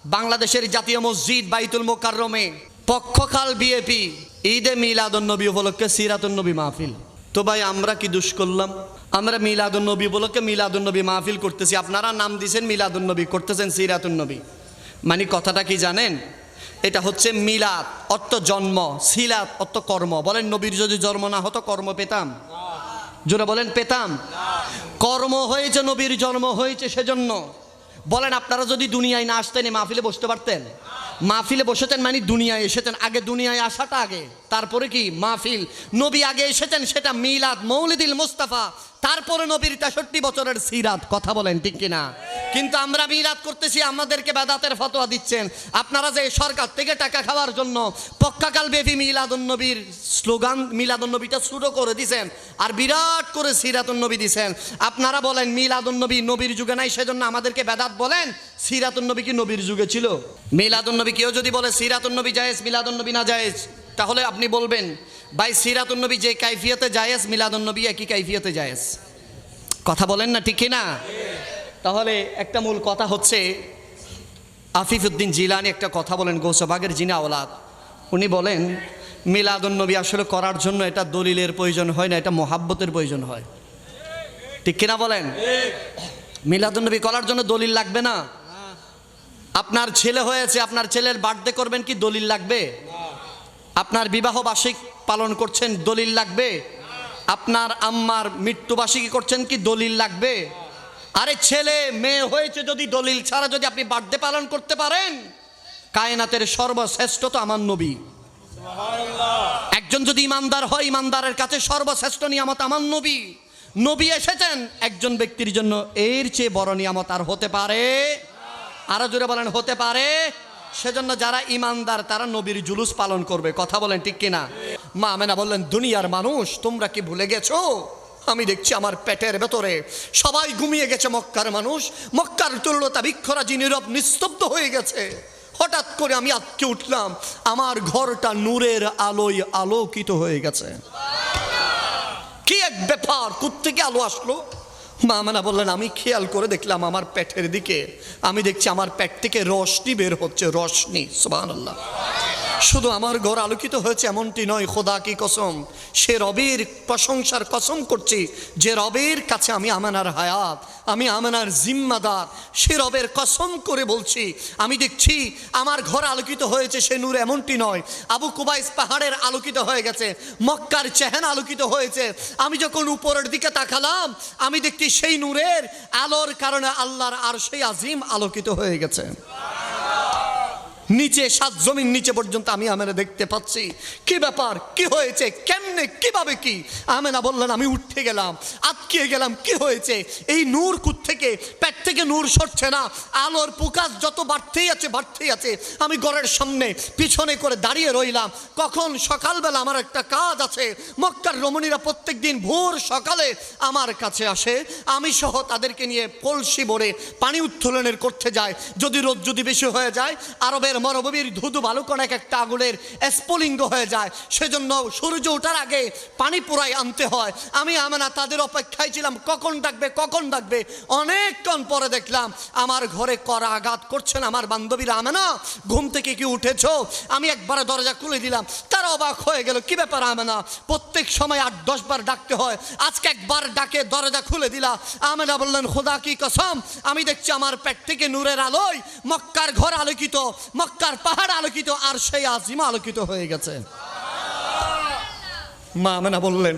বাংলাদেশের জাতীয় মসজিদ বাইতুল মোকাররমে পক্ষকাল বিএপি ঈদে মিলাদুন্নবী উপলক্ষে সিরাতুন্নবী মাহফিল। তো ভাই আমরা কি দুষ করলাম? আমরা মিলাদুন্নবী উপলক্ষে মিলাদুন্নবী মাহফিল করতেছি, আপনারা নাম দিয়েছেন মিলাদুন্নবী, করতেছেন সিরাতুন্নবী। মানে কথাটা কি জানেন? এটা হচ্ছে মিলাদ অর্থ জন্ম, সিলাত অর্থ কর্ম। বলেন নবীর যদি জন্ম না হতো কর্ম পেতাম? জোরে বলেন পেতাম? কর্ম হয়েছে, নবীর জন্ম হয়েছে সেজন্য। বলেন আপনারা যদি দুনিয়ায় না আসতেন এই মাহফিলে বসতে পারতেন? মাহফিলে বসেছেন মানে দুনিয়ায় এসেছেন। আগে দুনিয়ায় আসাটা আগে, তারপরে কি মাহফিল। নবী আগে এসেছেন, সেটা মিলাদ মৌলিদুল মুস্তাফা, তারপরে নবীর 63 বছরের সিরাত। কথা বলেন ঠিক কিনা? কিন্তু আমরা মিলাদ করতেছি, আমাদেরকে বেদাতের ফতোয়া দিচ্ছেন। আপনারা যে সরকার থেকে টাকা খাওয়ার জন্য পক্ষাকাল ব্যাপী মিলাদুন্নবীর স্লোগান, মিলাদুন্নবীটা শুরু করে দিয়েছেন আর বিরাট করে সিরাতুন্নবী দিয়েছেন। আপনারা বলেন মিলাদুন্নবী নবীর যুগে নাই, সেজন্য আমাদেরকে বেদাত বলেন। সিরাতুন্নবী কি নবীর যুগে ছিল? মিলাদুন্নবী কেউ যদি বলে সিরাতুন্নবী জায়েজ, মিলাদুন্নবী না জায়েজ, তাহলে আপনি বলবেন ভাই সিরাতুন্নবী যে কাইফিয়তে জায়েজ, মিলাদুন্নবী একই কাইফিয়তে জায়েজ। কথা বলেন না ঠিক কিনা? তাহলে একটা মূল কথা হচ্ছে, আফিফউদ্দিন জিলানী একটা কথা বলেন, গৌসবাগের যিনি আওলাদ, উনি বলেন মিলাদুন্নবী আসলে করার জন্য এটা দলিলের প্রয়োজন হয় না, এটা মোহাব্বতের প্রয়োজন হয়। ঠিক কিনা বলেন? মিলাদুন্নবী করার জন্য দলিল লাগবে না। আপনার ছেলে হয়েছে, আপনার ছেলের বার্থডে করবেন, কি দলিল লাগবে? আপনার বিবাহ বার্ষিক পালন করছেন, দলিল লাগবে? আপনার আম্মার মৃত্যুবার্ষিকী করছেন, কি দলিল লাগবে? আরে ছেলে মেয়ে হয়েছে, যদি দলিল ছাড়া যদি আপনি বার্থডে পালন করতে পারেন, কায়নাতের সর্বশ্রেষ্ঠ তো আমার নবী। একজন যদি ইমানদার হয়, ইমানদারের কাছে সর্বশ্রেষ্ঠ নিয়ামত আমার নবী। নবী এসেছেন একজন ব্যক্তির জন্য, এর চেয়ে বড় নিয়ামত আর হতে পারে? আরো জোরে বলেন হতে পারে? সেজন্য যারা ইমানদার তারা নবীর জুলুস পালন করবে। কথা বলেন ঠিক কিনা? মা আমেনা বললেন দুনিয়ার মানুষ তোমরা কি ভুলে গেছো? আমি দেখছি আমার পেটের ভেতরে সবাই ঘুমিয়ে গেছে, মক্কার মানুষ, মক্কার তুল্যতা বৃক্ষরাজি নীরব নিস্তব্ধ হয়ে গেছে। হঠাৎ করে আমি আটকে উঠলাম, আমার ঘরটা নূরের আলোয় আলোকিত হয়ে গেছে। কি এক ব্যাপার, কোত্থেকে আলো আসলো? মা আমেনা বললেন আমি খেয়াল করে দেখলাম আমার পেটের দিকে, আমি দেখছি আমার পেট থেকে রশনি বের হচ্ছে, রশনি। সুবহানাল্লাহ। শুধু আমার ঘর আলোকিত হয়েছে এমনটি নয়, খোদা কি কসম, সে রবের প্রশংসার কসম করছি যে রবের কাছে আমি আমেনার হায়াত, আমি আমেনার জিম্মাদার। সে রবের কসম করে বলছি, আমি দেখছি আমার ঘর আলোকিত হয়েছে, সে নূর এমনটি নয়। আবু কুবাইস পাহাড়ের আলোকিত হয়ে গেছে, মক্কার চেহারা আলোকিত হয়েছে। আমি যখন উপরের দিকে তাকালাম, আমি দেখছি সেই নূরের আলোর কারণে আল্লাহর আরশে আজিম আলোকিত হয়ে গেছে। নিচে সাত জমিন নিচে পর্যন্ত আমি আমেনা দেখতে পাচ্ছি। কি ব্যাপার, কি হয়েছে, কেমনে, কিভাবে, কি? আমেনা বললেন আমি উঠে গেলাম, আটকে গেলাম। কি হয়েছে? এই নূর থেকে পেট থেকে নূর সরছে না, আলোর প্রকাশ যত বাড়তেই আছে বাড়তেই আছে। আমি ঘরের সামনে পিছনে করে দাঁড়িয়ে রইলাম। কখন সকালবেলা আমার একটা কাজ আছে, মক্কার রমণীরা প্রত্যেক দিন ভোর সকালে আমার কাছে আসে, আমি সহ তাদেরকে নিয়ে কলসি ভরে পানি উত্তোলনের করতে যায়। যদি রোদ যদি বেশি হয়ে যায়, আরবের মরুভূমির ধুধু বালুকণা একটা আগুনের স্ফুলিঙ্গ হয়ে যায়, সেজন্য সূর্য ওঠার আগে পানি পুরাই আনতে হয়। আমি আমেনা তাদের অপেক্ষায় ছিলাম, কখন ডাকবে কখন ডাকবে। অনেকক্ষণ পরে দেখলাম আমার ঘরে কড়া আঘাত করছেন আমার বান্ধবীরা। আমেনা ঘুম থেকে কি উঠেছো? আমি একবারে দরজা খুলে দিলাম, তারা অবাক হয়ে গেল। কি ব্যাপার আমেনা, প্রত্যেক সময় 8-10 বার ডাকতে হয়, আজকে একবার ডাকে দরজা খুলে দিলা। আমেনা বললেন খোদা কি কসম, আমি দেখছি আমার পেট থেকে নূরের আলোয় মক্কার ঘর আলোকিত, মক্কার পাহাড় আলোকিত, আর সেই আজিমা আলোকিত হয়ে গেছে। মা আমেনা বললেন,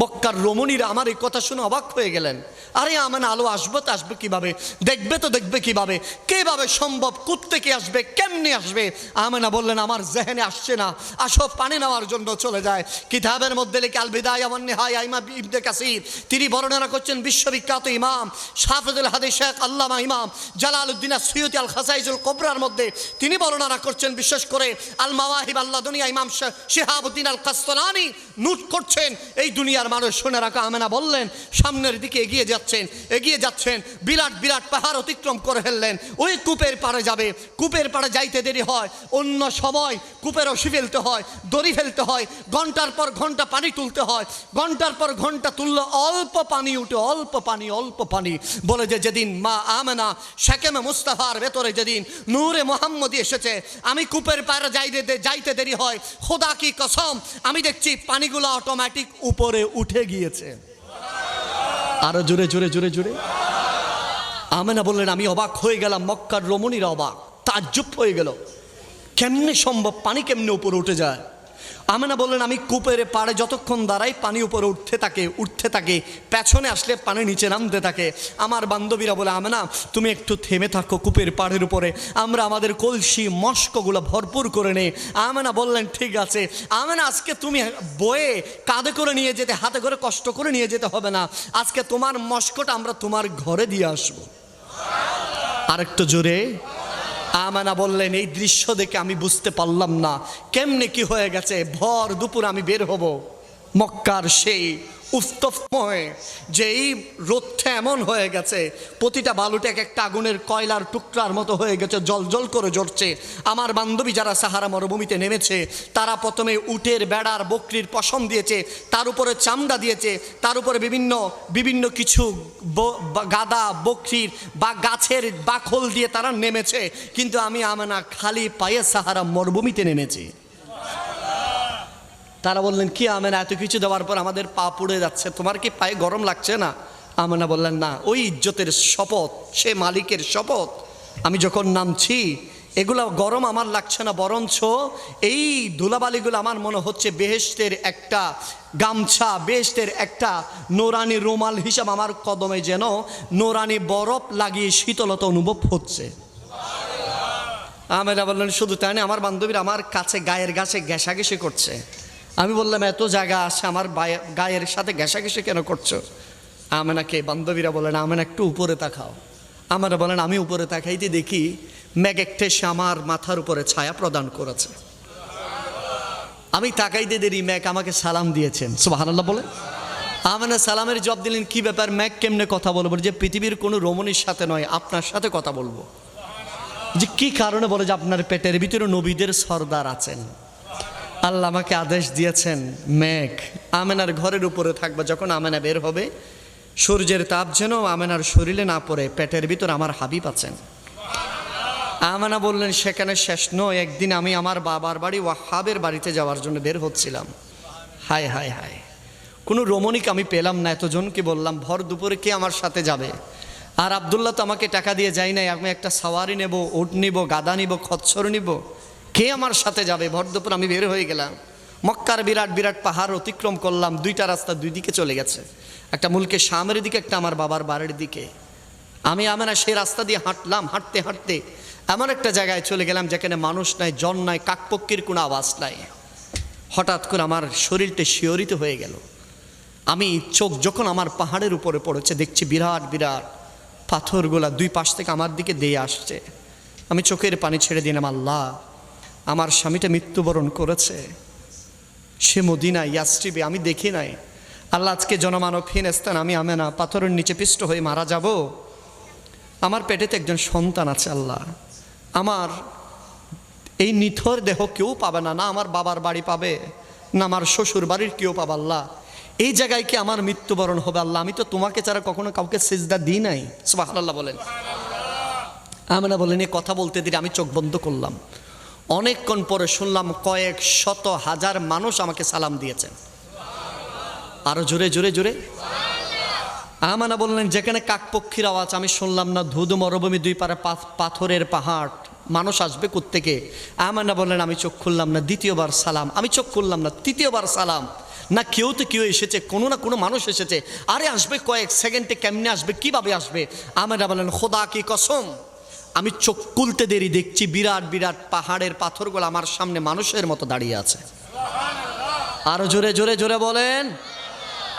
মক্কার রমণীরা আমার এই কথা শুনে অবাক হয়ে গেলেন। আরে আমেনা আলো আসবে তো আসবে কিভাবে, দেখবে তো দেখবে কিভাবে, কিভাবে সম্ভব, কোত্থেকে আসবে, কেমনে আসবে? আমেনা বললেন আমার জেহেনে আসছে না, আসো পানি নেওয়ার জন্য চলে যায়। কিতাবের মধ্যে লিখে আল বিদায়া ওয়ান নিহায়া ইমাম ইবনে কাসির তিনি বর্ণনা করছেন, বিশ্ববিখ্যাত ইমাম হাফিজুল হাদিস শেখ আল্লামা ইমাম জালালউদ্দিন আস-সুয়ুতি আল খাসাইজুল কুবরার মধ্যে তিনি বর্ণনা করছেন, বিশেষ করে আল মাওয়াহিব আল্লাহ দুনিয়া ইমাম শিহাবুদ্দিন আল কাসতালানি নোট করছেন। এই দুনিয়ার মানুষ শুনে রাখা। আমেনা বললেন সামনের দিকে এগিয়ে যাচ্ছেন, বিরাট বিরাট পাহাড় অতিক্রম করে ফেললেন। ওই কূপের পাড়ে যাবে, কূপের পাড়ে যাইতে দেরি হয়। অন্য সময় কূপের রশি ফেলতে হয়, দড়ি ফেলতে হয়, ঘন্টার পর ঘন্টা পানি তুলতে হয়, ঘন্টার পর ঘন্টা তুললে অল্প পানি উঠে, অল্প পানি। বলে যে যেদিন মা আমেনা শেকেমে মুস্তাফার ভেতরে যেদিন নূরে মোহাম্মদী এসেছে, আমি কূপের পাড়ে যাইতে দেরি হয়, খোদা কি কসম আমি দেখছি পানিগুলো অটোমেটিক উপরে উঠে গিয়েছে। আরো জোরে জোরে জোরে জোরে। আমেনা বললেন আমি অবাক হয়ে গেলাম, মক্কার রমণীরা অবাক, তাজ্জব হয়ে গেল, কেমনে সম্ভব, পানি কেমনে উপরে উঠে যায়। আমেনা বললেন আমি কূপের পাড়ে যতক্ষণ দাঁড়াই পানি উপরে উঠতে থাকে, পেছনে আসলে পানি নিচে নামতে থাকে। আমার বান্ধবীরা বলে আমেনা তুমি একটু থেমে থাকো কূপের পাড়ের উপরে, আমরা আমাদের কলসি মস্কগুলো ভরপুর করে নেই। আমেনা বললেন ঠিক আছে। আমেনা আজকে তুমি বয়ে কাঁধে করে নিয়ে যেতে, হাতে করে কষ্ট করে নিয়ে যেতে হবে না, আজকে তোমার মস্কটা আমরা তোমার ঘরে দিয়ে আসবো। আরেকটু জোরে। আমেনা বললেন এই দৃশ্য দেখে আমি বুঝতে পারলাম না কেমনে কি হয়ে গেছে। ভর দুপুর আমি বের হব মক্কার সেই উত্তপ্তময় যে এই রোদটা এমন হয়ে গেছে, প্রতিটা বালুতে এক একটা আগুনের কয়লার টুকরার মতো হয়ে গেছে, জল জল করে জ্বলছে। আমার বান্ধবী যারা সাহারা মরুভূমিতে নেমেছে তারা প্রথমে উটের বেড়ার বকরির পশম দিয়েছে, তার উপরে চামড়া দিয়েছে, তার উপরে বিভিন্ন কিছু গাদা বকরির বা গাছের বাখল দিয়ে তারা নেমেছে। কিন্তু আমি আমেনা খালি পায়ে সাহারা মরুভূমিতে নেমেছি। তারা বললেন কি আমেনা এত কিছু দেওয়ার পর আমাদের পা পুড়ে যাচ্ছে, তোমার কি পায়ে গরম লাগছে না? আমেনা বললেন না, ওই ইজ্জতের শপথ, সে মালিকের শপথ, আমি যখন নামছি এগুলো গরম আমার লাগছে না, বরঞ্চ এই ধুলাবালিগুলো আমার মনে হচ্ছে বেহেশতের একটা গামছা, বেহেশতের একটা নোরানি রুমাল হিসাব আমার কদমে যেন নোরানি বরফ লাগিয়ে শীতলতা অনুভব হচ্ছে। আমেনা বললেন শুধু তাই না, আমার বান্ধবীরা আমার কাছে গায়ের গাছে ঘেঁষাঘেঁষি করছে। আমি বললাম এত জায়গা আছে আমার গায়ের সাথে ঘেঁষাঘেঁষি কেন করছো? আমেনাকে বান্ধবীরা বলেন আমেনা একটু উপরে তাকাও। আমেনা বলেন আমি উপরে তাকাইতে দেখি মেঘ একটা এসে আমার মাথার উপরে ছায়া প্রদান করেছে। আমি তাকাইতে দেরি মেঘ আমাকে সালাম দিয়েছেন, সুবহানাল্লাহ বলে। আমেনা সালামের জবাব দিলেন কি ব্যাপার মেঘ কেমনে কথা বলবো? যে পৃথিবীর কোনো রমণীর সাথে নয়, আপনার সাথে কথা বলবো। যে কি কারণে? বলে যে আপনার পেটের ভিতরে নবীদের সর্দার আছেন, আল্লাহ আমাকে আদেশ দিয়েছেন মেঘ আমেনার ঘরের উপরে থাকবে, যখন আমেনা বের হবে সূর্যের তাপ যেন আমেনার শরীরে না পড়ে, পেটের ভিতর আমার হাবিব আছেন। আমেনা বললেন সেখানে শেষ নয়, একদিন আমি আমার বাবার বাড়ি ওয়াহাবের বাড়িতে যাওয়ার জন্য বের হচ্ছিলাম। হায় হায় হায়, কোনো রমণীকে আমি পেলাম না, এতজনকে বললাম ভর দুপুরে কে আমার সাথে যাবে? আর আব্দুল্লাহ তো আমাকে টাকা দিয়ে যাই নাই, আমি একটা সাওয়ারি নেব, উট নিব, গাদা নিব, খচ্চর নিব, কে আমার সাথে যাবে? ভর দুপুর আমি বের হয়ে গেলাম, মক্কার বিরাট বিরাট পাহাড় অতিক্রম করলাম, দুইটা রাস্তা দুই দিকে চলে গেছে, একটা মুলকে শামের দিকে, একটা আমার বাবার বাড়ির দিকে। আমি আমেনা সেই রাস্তা দিয়ে হাঁটলাম, হাঁটতে হাঁটতে এমন একটা জায়গায় চলে গেলাম যেখানে মানুষ নাই, জন নাই, কাকপক্ষীর কোনো আওয়াজ নাই। হঠাৎ করে আমার শরীরটা শিহরিত হয়ে গেল। আমি চোখ যখন আমার পাহাড়ের উপরে পড়েছে দেখছি বিরাট বিরাট পাথরগুলা দুই পাশ থেকে আমার দিকে দিয়ে আসছে। আমি চোখের পানি ছেড়ে দিলাম, আল্লাহ আমার স্বামীটা মৃত্যুবরণ করেছে, সে মদিনা ইয়াসরিবে, আমি দেখি নাই। আল্লাহ আজকে জনমানবহীন স্থান, আমি আমেনা পাথরের নিচে পিষ্ট হয়ে মারা যাব। আমার পেটেতে একজন সন্তান আছে, আল্লাহ আমার এই নিথর দেহ কেউ পাবে না, না আমার বাবার বাড়ি পাবে, না আমার শ্বশুর বাড়ির কেউ পাবে। আল্লাহ এই জায়গায় কি আমার মৃত্যুবরণ হবে? আল্লাহ আমি তো তোমাকে ছাড়া কখনো কাউকে সিজদা দিই নাই। সুবহানাল্লাহ বলেন। আমেনা বলেন এই কথা বলতে দিলে আমি চোখ বন্ধ করলাম। অনেকক্ষণ পরে শুনলাম কয়েক শত হাজার মানুষ আমাকে সালাম দিয়েছেন। আরো জোরে জোরে জোরে। আমেনা বললেন যেখানে কাকপক্ষীর আওয়াজ আমি শুনলাম না, ধুধু মরুভূমি, দুই পারে পাথরের পাহাড়, মানুষ আসবে কোত্থেকে? আমেনা বললেন আমি চোখ খুললাম না, দ্বিতীয়বার সালাম, আমি চোখ খুললাম না, তৃতীয়বার সালাম, না কেউ তো কেউ এসেছে, কোনো না কোনো মানুষ এসেছে। আরে আসবে কয়েক সেকেন্ডে, কেমনে আসবে, কিভাবে আসবে? আমেনা বলেন খোদা কি কসম, আমি চোখ খুলতে দেরি দেখছি বিরাট বিরাট পাহাড়ের পাথরগুলো আমার সামনে মানুষের মতো দাঁড়িয়ে আছে। আরো জোরে জোরে জোরে বলেন।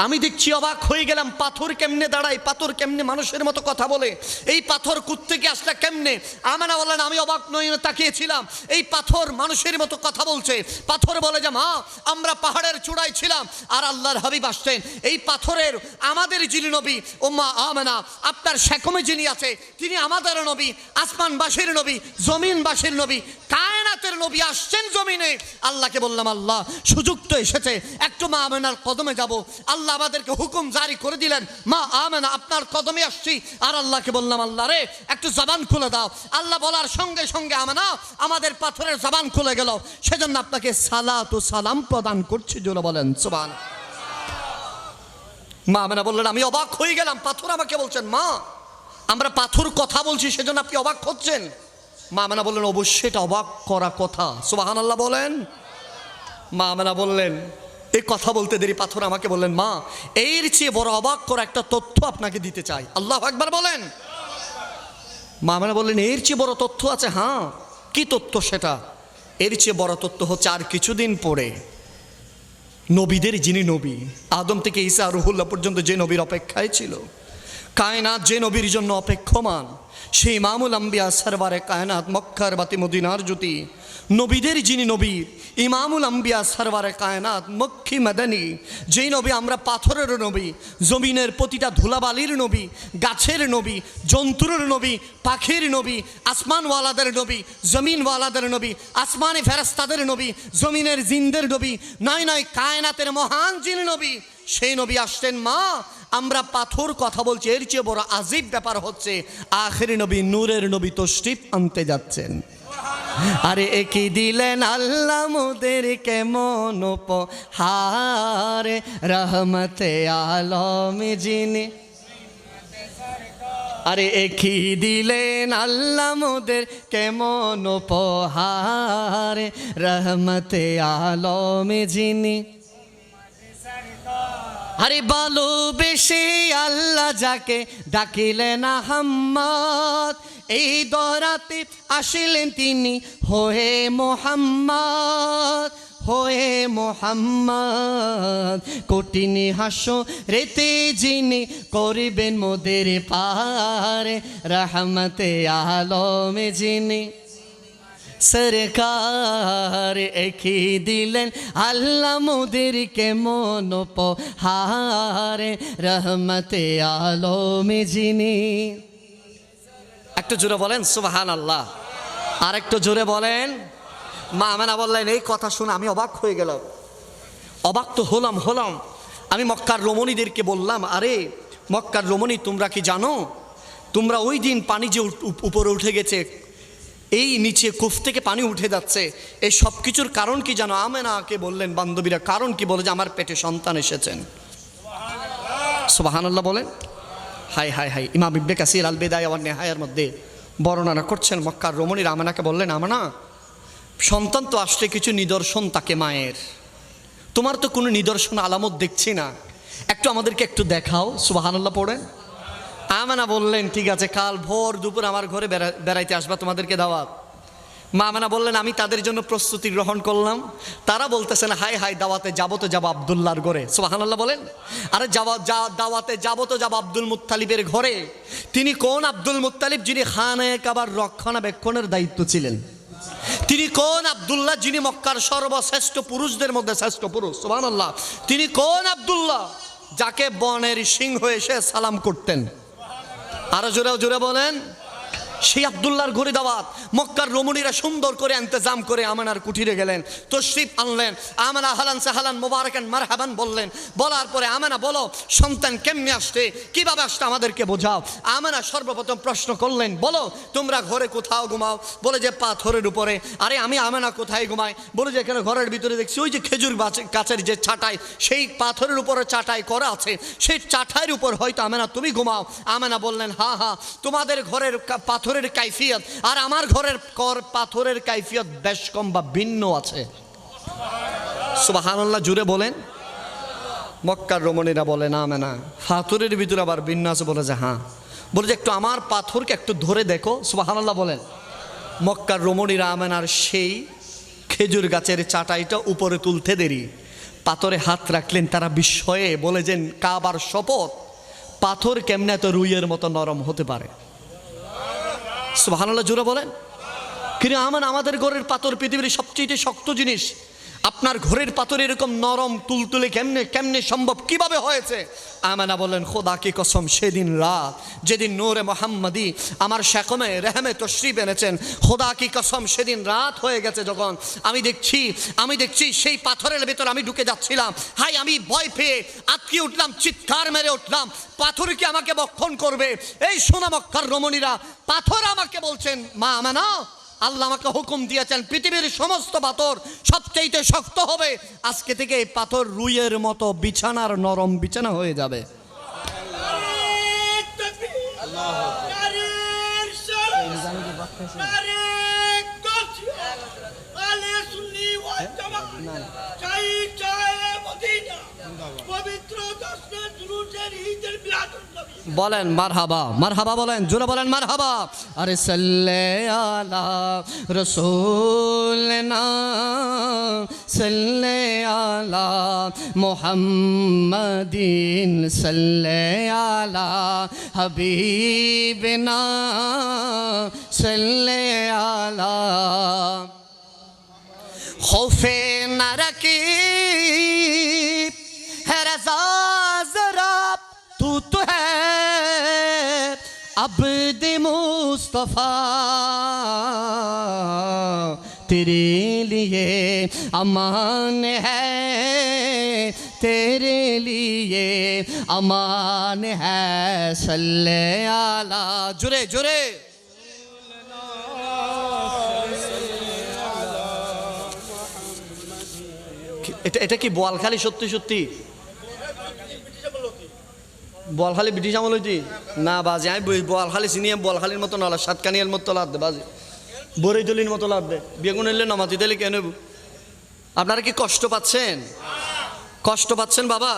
আমি দেখছি, অবাক হয়ে গেলাম, পাথর কেমনে দাঁড়ায়, পাথর কেমনে মানুষের মতো কথা বলে, এই পাথর কুত্থেকে আসলে কেমনে। আমেনা বললেন আমি অবাক নয় তাকিয়েছিলাম, এই পাথর মানুষের মতো কথা বলছে। পাথর বলে যে মা, আমরা পাহাড়ের চূড়ায় ছিলাম আর আল্লাহর হাবিব আসছেন। এই পাথরের আমাদের যিনি নবী, ও মা আমেনা, আপনার শেকমে যিনি আছে তিনি আমাদের নবী, আসমানবাসীর নবী, জমিনবাসীর নবী, কায়নাতের নবী আসছেন জমিনে। আল্লাহকে বললাম আল্লাহ, সুযোগ তো এসেছে, একটু মা আমেনার কদমে যাব। আল্লাহ আমাদেরকে হুকুম জারি করে দিলেন, মা আমেনা আপনার কদমে আসছি। আর আল্লাহকে বললাম আল্লাহ রে, একটু জবান খুলে দাও। আল্লাহ বলার সঙ্গে সঙ্গে আমেনা আমাদের পাথরের জবান খুলে গেল। সেজন্য আপনাকে সালাত ও সালাম প্রদান করছি, জোরে বলেন সুবহান। মা আমেনা বললেন আমি অবাক হয়ে গেলাম, পাথর আমাকে বলছেন মা আমরা পাথর কথা বলছি, সেজন্য আপনি অবাক হচ্ছেন। মা আমেনা বললেন অবশ্যই এটা অবাক করা কথা, সুবহানাল্লাহ বলেন। মা আমেনা বললেন, এই কথা বলতে দেরি পাথর আমাকে বললেন মা, এর চেয়ে বড় অবাক করা একটা তথ্য আপনাকে দিতে চাই। আল্লাহু আকবার বলেন। মা আমেনা বললেন এর চেয়ে বড় তথ্য আছে? হ্যাঁ, কি তথ্য সেটা? এর চেয়ে বড় তথ্য হচ্ছে আর কিছুদিন পরে নবীদের যিনি নবী, আদম থেকে ঈসা রুহুল্লাহ পর্যন্ত যে নবীর অপেক্ষায় ছিল, কায়নাত যে নবীর জন্য অপেক্ষমান, সেই ইমামুল আম্বিয়া সরওয়ারে কায়নাত, মক্কার বাতি মদিনার জ্যোতি, নবীদের যিনি নবী, ইমামুল আম্বিয়া সরওয়ারে কায়নাত, মক্কি মাদানী, যেই নবী আমরা পাথরের নবী, জমিনের প্রতিটা ধুলাবালির নবী, গাছের নবী, জন্তুর নবী, পাখির নবী, আসমানওয়ালাদের নবী, জমিনওয়ালাদের নবী, আসমানে ফেরেশতাদের নবী, জমিনের জিনদের নবী, নয় নয় কায়নাতের মহান যিনি নবী, সেই নবী আসছেন। মা আমরা পাথর কথা বলছি, এর চেয়ে বড় আজীব ব্যাপার হচ্ছে আখেরি নবী, নূরের নবী তশরিফ আনতে যাচ্ছেন। আরে একই দিলেন আল্লাহ মোদের কেমন উপহার, রহমতে আলম যিনি, আরে একই দিলেন আল্লাহ মোদের কেমন উপহার, রহমতে আলম যিনি। আরে ভালোবেসে আল্লাহ যাকে ডাকিলেন আহম্মদ, এই দরাতে আসিলেন তিনি হয়ে মোহাম্মদ, হয়ে মোহাম্মদ। কঠিন হাসরেতে যিনি করিবেন মোদের পার, রহমতে আলম যিনি সরকার, একই দিলেন আল্লাহ মোদের কেমন উপহার, রহমতে আলম যিনি। একটু জোরে বলেন সুবহানাল্লাহ, আর একটু জোরে বলেন। মা আমেনা বললেন এই কথা শুনে আমি অবাক হয়ে গেলাম। অবাক তো হলাম। আমি মক্কার রমণীদেরকে বললাম, আরে মক্কার রমণী তোমরা কি জানো, তোমরা ওই দিন পানি যে উপরে উঠে গেছে, এই নিচে কুফ থেকে পানি উঠে যাচ্ছে, এই সব কিছুর কারণ কি জানো? আমেনাকে বললেন বান্ধবীরা কারণ কি, বলে যে আমার পেটে সন্তান এসেছেন। সুবহানাল্লাহ বলেন। High high high. ইমাম ইবনে কাসির আল বিদায়া ওয়ান নিহায়ার মধ্যে বর্ণনা করছেন, মক্কার রমণীর আমেনাকে বললেন আমেনা, সন্তান তো আসলে কিছু নিদর্শন তাকে মায়ের, তোমার তো কোনো নিদর্শন আলামত দেখছি না, একটু আমাদেরকে একটু দেখাও। সুবহানাল্লাহ পড়েন। আমেনা বললেন ঠিক আছে, কাল ভোর দুপুর আমার ঘরে বেড়াইতে আসবা, তোমাদেরকে দাওয়াত। মা আমেনা বললেন আমি তাদের জন্য প্রস্তুতি গ্রহণ করলাম। তারা বলতেছেন হাই হাই, দাওয়াতে যাবো তো যাবো আব্দুল্লাহর ঘরে। সুবহানাল্লাহ বলেন। আরে দাওয়াতে যাবো তো যাবো আব্দুল মুত্তালিবের ঘরে। তিনি কোন আব্দুল মুত্তালিব যিনি খানায়ে কাবার রক্ষণাবেক্ষণের দায়িত্ব ছিলেন? তিনি কোন আব্দুল্লাহ যিনি মক্কার সর্বশ্রেষ্ঠ পুরুষদের মধ্যে শ্রেষ্ঠ পুরুষ? সুবহানাল্লাহ। তিনি কোন আব্দুল্লাহ যাকে বনের সিংহ এসে সালাম করতেন? আরো জোরে জোরে বলেন। সেই আব্দুল্লাহর ঘরে দাওয়াত। মক্কার রমণীরা সুন্দর করে ইন্তজাম করে আমেনার কুঠিরে গেলেন, তশরিফ আনলেন। আমেনা হালান সাহালান মুবারাকান মারহাবান বললেন। বলার পরে আমেনা বলো সন্তান কেমনে আসছে, কিভাবে আসছে আমাদেরকে বোঝাও। আমেনা সর্বপ্রথম প্রশ্ন করলেন, বলো তোমরা ঘরে কোথাও ঘুমাও? বলে যে পাথরের উপরে। আরে আমি আমেনা কোথায় ঘুমাই? বলে যে এখানে ঘরের ভিতরে দেখছি ওই যে খেজুর গাছের যে চাটাই, সেই পাথরের উপরে চাটাই করা আছে, সেই চাটাইয়ের উপর হয়তো আমেনা তুমি ঘুমাও। আমেনা বললেন হ্যাঁ হ্যাঁ, তোমাদের ঘরের পাথরের কাইফিয়ত আর আমার ঘরের পাথরের কাইফিয়ত বেশ কম বা ভিন্ন আছে। সুবহানাল্লাহ জুড়ে বলেন। মক্কার রমণীরা বলে না আমেনা পাথরের ভিতরে আবার ভিন্ন আছে। বলে যে হ্যাঁ। বলে যে একটু আমার পাথরকে একটু ধরে দেখো। সুবহানাল্লাহ বলেন। মক্কার রমণীরা আমেনার সেই খেজুর গাছের চাটাইটা উপরে তুলতে দেরি, পাথরে হাত রাখলেন, তারা বিস্ময়ে বলে যে কাবার শপথ, পাথর কেমনে এত রুইয়ের মতো নরম হতে পারে? সুবহানাল্লাহ জোরে বলেন। কিন্তু আমাদের ঘরের পাথর পৃথিবীর সবচেয়ে শক্ত জিনিস, আপনার ঘরের পাথর এরকম নরম তুলতুলে কেমনে কেমনে সম্ভব, কিভাবে হয়েছে? আমানা বলেন খোদা কি কসম, সেদিন রাত যেদিন নূরে মোহাম্মদী আমার শাকমে রেহমে তশরিফ এনেছেন, খোদা কি কসম সেদিন রাত হয়ে গেছে যখন আমি দেখছি সেই পাথরের ভেতর আমি ঢুকে যাচ্ছিলাম। হাই, আমি ভয় পেয়ে আটকে উঠলাম, চিৎকার মেরে উঠলাম, পাথর কি আমাকে বক্ষণ করবে? এই সোনা মক্কার রমণীরা, পাথর আমাকে বলছেন, মা আমানা, আল্লাহ আমাকে হুকুম দিয়েছেন পৃথিবীর সমস্ত পাথর সবচেয়ে শক্ত হবে, আজকে থেকে এই পাথর রুইয়ের মতো বিছানার নরম বিছানা হয়ে যাবে। বলেন মারহাবা, মারহাবা বলেন, জোরে বলেন মারহাবা। আরে সাল্লে আলা রাসূলনা, সাল্লে আলা মুহাম্মাদিন, সাল্লে আলা হাবিবিনা, সাল্লে আলা खौफे न रखी है रज़ा ज़रा, तू तो है अब्द मुस्तफ़ा, तेरे लिए अमान है, तेरे लिए अमान है, सल्ले आला, जुरे जुरे। এটা কি বোয়ালখালী? সত্যি সত্যি বোয়ালখালী ব্রিটিশ আমল হইতি না বাজে? আমি বোয়ালখালী চিনি, বোয়ালখালীর মতো নলা, সাতকানিয়ার মতো লাদ দে বাজে, বরেইতলির মতো লাদ দে, বেগুন এলে নমাতি দিলে কেন? আপনারা কি কষ্ট পাচ্ছেন? কষ্ট পাচ্ছেন বাবা?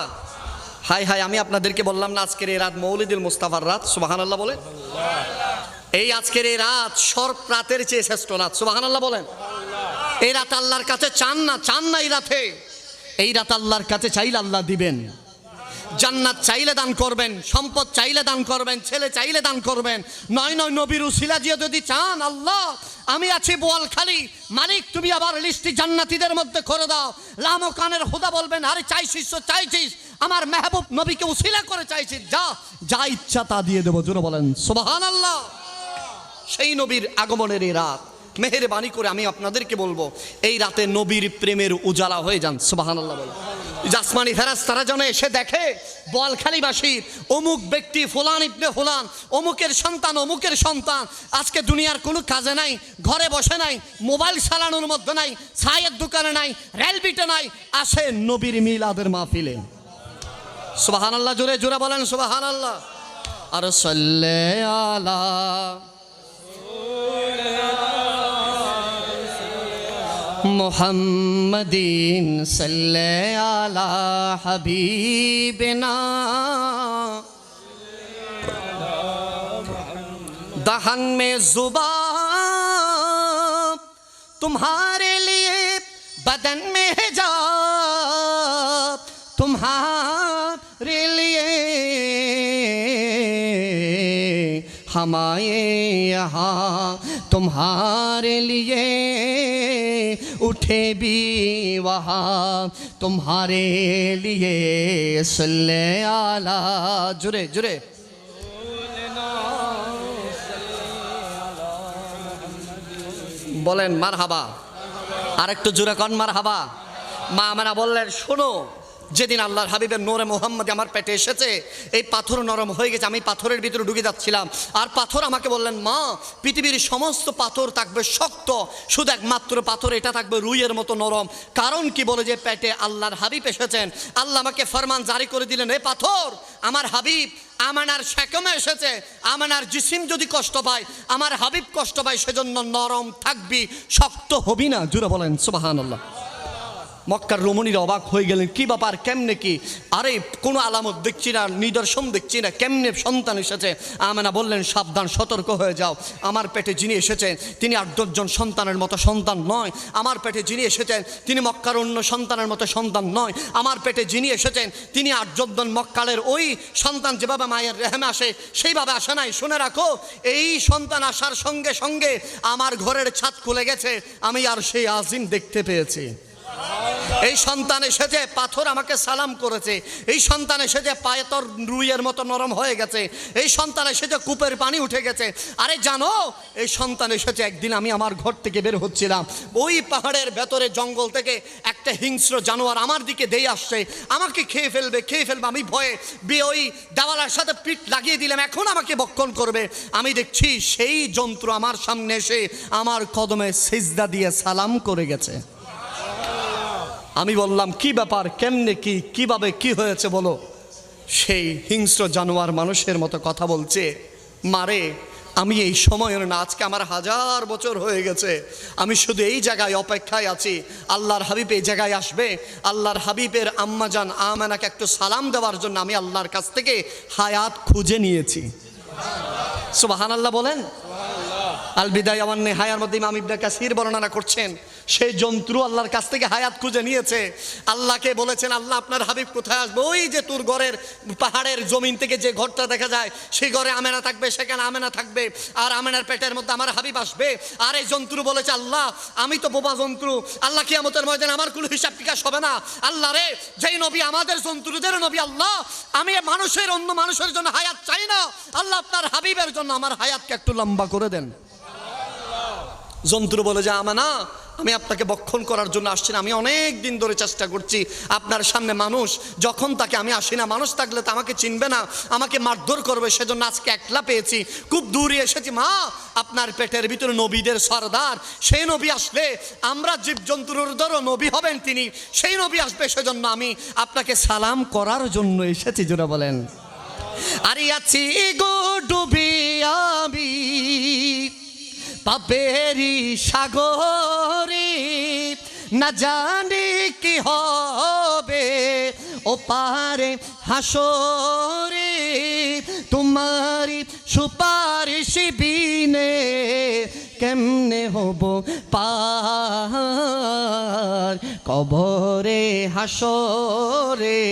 হাই হাই, আমি আপনাদেরকে বললাম না আজকের এই রাত মৌলিদুল মুস্তাফার রাত, সুবহানাল্লাহ বলে। এই আজকের এই রাত সর্ব রাতের চেয়ে শ্রেষ্ঠ রাত, সুবহানাল্লাহ বলেন। এই রাত আল্লাহর কাছে চান না এই রাতে? এই রাত আল্লাহর কাছে চাইলে আল্লাহ দিবেন। জান্নাত চাইলে দান করবেন, সম্পদ চাইলে দান করবেন, ছেলে চাইলে দান করবেন। নয় নবীর উসিলা দিয়ে যদি চান, আল্লাহ আমি আছি বোয়ালখালী, মালিক তুমি আবার লিস্টি জান্নাতীদের মধ্যে করে দাও। লামকানের হুদা বলবেন, আরে চাইছিস তো চাইছিস, আমার মেহবুব নবীকে উসিলা করে চাইছিস, যা ইচ্ছা তা দিয়ে দেবো। জোরে বলেন সুবহানাল্লাহ। সেই নবীর আগমনের এই রাত, মেহেরবানি করে আমি আপনাদেরকে বলবো, এই রাতে নবীর প্রেমের উজালা হয়ে যান, সুবহানাল্লাহ বলেন। জাসমানি ফেরেশতারা যেন এসে দেখে বোয়ালখালীবাসীর অমুক ব্যক্তি ফুলান ইবনে ফুলান, অমুকের সন্তান আজকে দুনিয়ার কোনো কাজে নাই, ঘরে বসে নাই, মোবাইল চালানোর মধ্যে নাই, চায়ের দোকানে নাই, রেলবিটে নাই, আসে নবীর মিলাদের মাহফিলে। সুবহানাল্লাহ, জোরে জোরে বলেন সুবহানাল্লাহ। আর সাল্লে আলা মুহাম্মাদিন, সাল্লে আলা হাবিবিনা, दहन में जुबान तुम्हारे लिए, बदन में हिजाब तुम्हारे लिए, हम आए यहाँ तुम्हारे लिए, उठे भी वहाँ तुम्हारे लिए, सल्ले आला, जुरे जुरे বলেন মারহাবা। আরেকটু জোরে কন মারহাবা। মা আমারা বললেন, শোনো, যেদিন আল্লাহর হাবিবের নূরে মুহাম্মদ আমার পেটে এসেছে, এই পাথর নরম হয়ে গেছে, আমি পাথরের ভিতরে ঢুকে যাচ্ছিলাম, আর পাথর আমাকে বললেন, মা পৃথিবীর সমস্ত পাথর থাকবে শক্ত, শুধু একমাত্র পাথর এটা থাকবে রুইয়ের মতো নরম। কারণ কি? বলে যে পেটে আল্লাহর হাবিব এসেছেন। আল্লাহ আমাকে ফরমান জারি করে দিলেন, এই পাথর আমার হাবিব আমানার শাকমে এসেছে, আমানার জিসিম যদি কষ্ট পায়, আমার হাবিব কষ্ট পায়, সেজন্য নরম থাকবি, শক্ত হবি না। জুড়ে বলেন সুবহানাল্লাহ। মক্কার রমণীরা অবাক হয়ে গেলেন, কি ব্যাপার, কেমনে কি? আরে কোনো আলামত দেখছি না, নিদর্শন দেখছি না, কেমনে সন্তান এসেছে? আমেনা বললেন, সাবধান, সতর্ক হয়ে যাও। আমার পেটে যিনি এসেছেন তিনি 8-10 সন্তানের মতো সন্তান নয়। আমার পেটে যিনি এসেছেন তিনি মক্কার অন্য সন্তানের মতো সন্তান নয়। আমার পেটে যিনি এসেছেন তিনি 8-10 মক্কালের ওই সন্তান যেভাবে মায়ের রেহেমে আসে সেইভাবে আসে নাই। শুনে রাখো, এই সন্তান আসার সঙ্গে সঙ্গে আমার ঘরের ছাদ খুলে গেছে, আমি আর সেই আজিম দেখতে পেয়েছি। এই সন্তান এসেছে, পাথর আমাকে সালাম করেছে। এই সন্তান এসেছে, পাথর রুইয়ের মতো নরম হয়ে গেছে। এই সন্তান এসেছে, কূপের পানি উঠে গেছে। আরে জানো, এই সন্তান এসেছে, একদিন আমি আমার ঘর থেকে বের হচ্ছিলাম, ওই পাহাড়ের ভেতরে জঙ্গল থেকে একটা হিংস্র জানোয়ার আমার দিকে দিয়ে আসছে, আমাকে খেয়ে ফেলবে। আমি ভয়ে ওই দেওয়ালার সাথে পিঠ লাগিয়ে দিলাম, এখন আমাকে ভক্ষণ করবে। আমি দেখছি সেই জন্তু আমার সামনে এসে আমার কদমে সিজদা দিয়ে সালাম করে গেছে। আমি বললাম, কি ব্যাপার, কেমনে কি, কিভাবে কি হয়েছে বলো? সেই হিংস্র জানোয়ার মানুষের মতো কথা বলছে, মারে আমি এই সময়ের না, আজকে আমার 1000 বছর হয়ে গেছে, আমি শুধু এই জায়গায় অপেক্ষায় আছি, আল্লাহর হাবিব এই জায়গায় আসবে। আল্লাহর হাবিবের আম্মাজান আমেনাকে একটু সালাম দেওয়ার জন্য আমি আল্লাহর কাছ থেকে হায়াত খুঁজে নিয়েছি। সুবহানাল্লাহ বলেন। আল বিদায়া ওয়ান নিহায়ার মধ্যে ইমাম ইবনে কাসির বর্ণনা করছেন, সেই জন্তু আল্লাহর কাছ থেকে হায়াত খুঁজে নিয়েছে। আল্লাহকে বলেছেন, আল্লাহ আপনার হাবিব কোথায় আসবে? ওই যে তোর ঘরের পাহাড়ের জমিন থেকে যে ঘরটা দেখা যায় সেই ঘরে আমেনা থাকবে, সেখানে আমেনা থাকবে, আর আমেনার পেটের মধ্যে আমার হাবিব আসবে। আর এই জন্তু বলেছে, আল্লাহ আমি তো বোবা জন্তু, আল্লাহ কিয়ামতের ময়দানে আমার কোনো হিসাব টিকাস হবে না। আল্লাহ রে, যেই নবী আমাদের জন্তুদের নবী, আল্লাহ আমি মানুষের অন্য মানুষের জন্য হায়াত চাই না, আল্লাহ আপনার হাবিবের জন্য আমার হায়াতকে একটু লম্বা করে দেন। জন্তু বলে যে, আমেনা আমি আপনাকে বক্ষণ করার জন্য আসছি না, আমি অনেক দিন ধরে চেষ্টা করছি আপনার সামনে। মানুষ যখন তাকে আমি আসি না, মানুষ থাকলে তো আমাকে চিনবে না, আমাকে মারধর করবে, সেজন্য আজকে একলা পেয়েছি, খুব দূরে এসেছি। মা, আপনার পেটের ভিতরে নবীদের সরদার, সেই নবী আসলে আমরা জীবজন্তুরও নবী হবেন তিনি, সেই নবী আসবে, সেজন্য আমি আপনাকে সালাম করার জন্য এসেছি। জোরে বলেন। আরে আছি গো ডুবি আমি পাপেরি সাগরে, না জানি কি হবে ও পারে হাসরে, তোমারি সুপারিশ বিনে কেমনে হব পার, কবরে হাসরে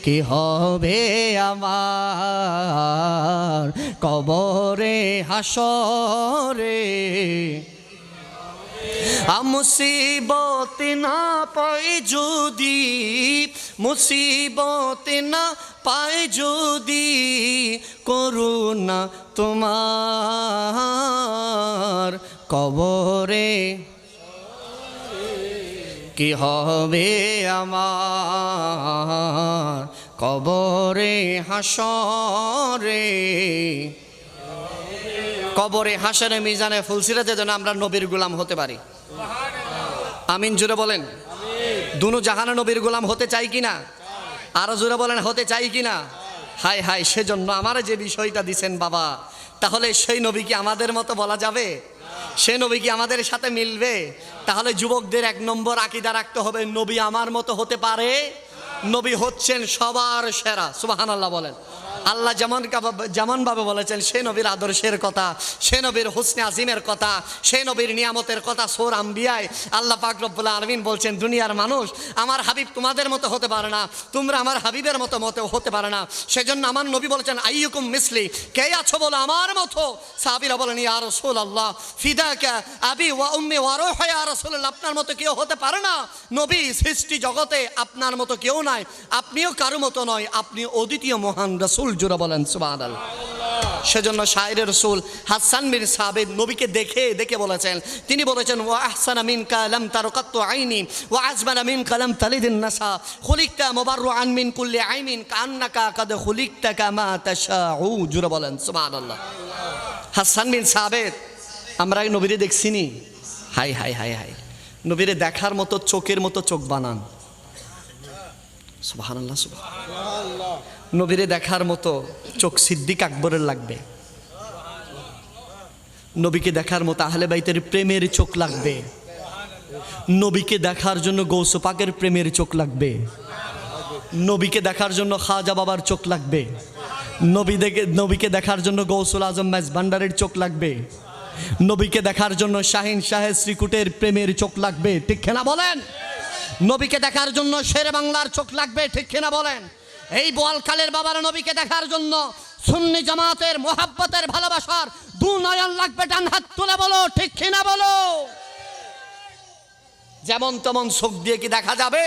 কি হবে আমার, কবরে হাসরে মুসিবত না পাই যদি, মুসিবত না পাই যদি, করুণা তোমার, কবরে কি হবে আমার, কবরে হাসরে। কবরে হাসরে মিজানে ফুলসিরাতে যেন আমরা নবীর গোলাম হতে পারি। আমিন জোরে বলেন। দুনো জাহানে নবীর গোলাম হতে চাই কিনা? আরো জোরে বলেন, হতে চাই কিনা? হাই হাই, সেজন্য আমার যে বিষয়টা দিছেন বাবা, তাহলে সেই নবী কি আমাদের মতো বলা যাবে? সে নবী কি আমাদের সাথে মিলবে? তাহলে যুবকদের 1 নম্বর আকীদা রাখতে হবে, নবী আমার মতো হতে পারে? নবী হচ্ছেন সবার সেরা। সুবহানাল্লাহ বলেন। আল্লাহ যেমন ভাবে বলেছেন সে নবীর আদর্শের কথা, সে নবীর হুসনে আজিমের কথা, সে নবীর নিয়ামতের কথা সূরা আম্বিয়ায় আল্লাহ পাক রব্বুল আলামিন বলছেন, দুনিয়ার মানুষ আমার হাবিব তোমাদের মতো হতে পারে না, তোমরা আমার হাবিবের মতো হতে পারে না। সেজন্য আমার নবী বলেছেন, আইয়ুকুম মিসলি, কে আছো বলো আমার মতো? সাহাবীরা বলেন, ইয়া রাসূলুল্লাহ ফিদাকা আবি ওয়া উম্মি ওয়া রূহি, ইয়া রাসূলুল্লাহ আপনার মতো কেউ হতে পারে না। নবী, সৃষ্টি জগতে আপনার মতো কেউ নাই, আপনিও কারো মতো নয়, আপনি অদ্বিতীয় মহান রাসূল। জোরে বলেন সুবহানাল্লাহ। সেজন্য শায়রে রাসূল হাসান বিন সাবিত নবীকে দেখে দেখে বলেছেন, তিনি বলেছেন, ওয়া আহসানা মিনকা লাম তারকাতু আইনি ওয়া আজমানা মিনকা লাম তালিদিন নাসা, খুলিকতা মুবাররাআন মিন কুল্লি আইমিন কান্নাকা কাদ খুলিকতা কামা তাশাউ। জোরে বলেন সুবহানাল্লাহ। হাসান বিন সাবিত, আমরা এই নবীরে দেখছিনি, হাই হাই হাই হাই, নবীরে দেখার মতো চোখের মতো চোখ বানান। সুবহানাল্লাহ সুবহানাল্লাহ। নবীরে দেখার মতো চোখ সিদ্দিক আকবরের লাগবে, নবীকে দেখার মতো আহলে বাইতের প্রেমের চোখ লাগবে, নবীকে দেখার জন্য গৌস পাকের প্রেমের চোখ লাগবে, নবীকে দেখার জন্য খাজা বাবার চোখ লাগবে, নবীকে দেখার জন্য গৌসুল আজম মেজ ভান্ডারের চোখ লাগবে, নবীকে দেখার জন্য শাহিন শাহেদ শ্রীকুটের প্রেমের চোখ লাগবে, ঠিক কিনা বলেন? নবীকে দেখার জন্য শেরে বাংলার চোখ লাগবে, ঠিক কিনা বলেন? এই বোয়ালখালের বাবার নবীকে দেখার জন্য সুন্নি জামাতের মোহাব্বতের ভালোবাসার দু নয়ন লাগবে, ডান হাত তুলে বলো, ঠিক কিনা বলো? যেমন তেমন চোখ দিয়ে কি দেখা যাবে?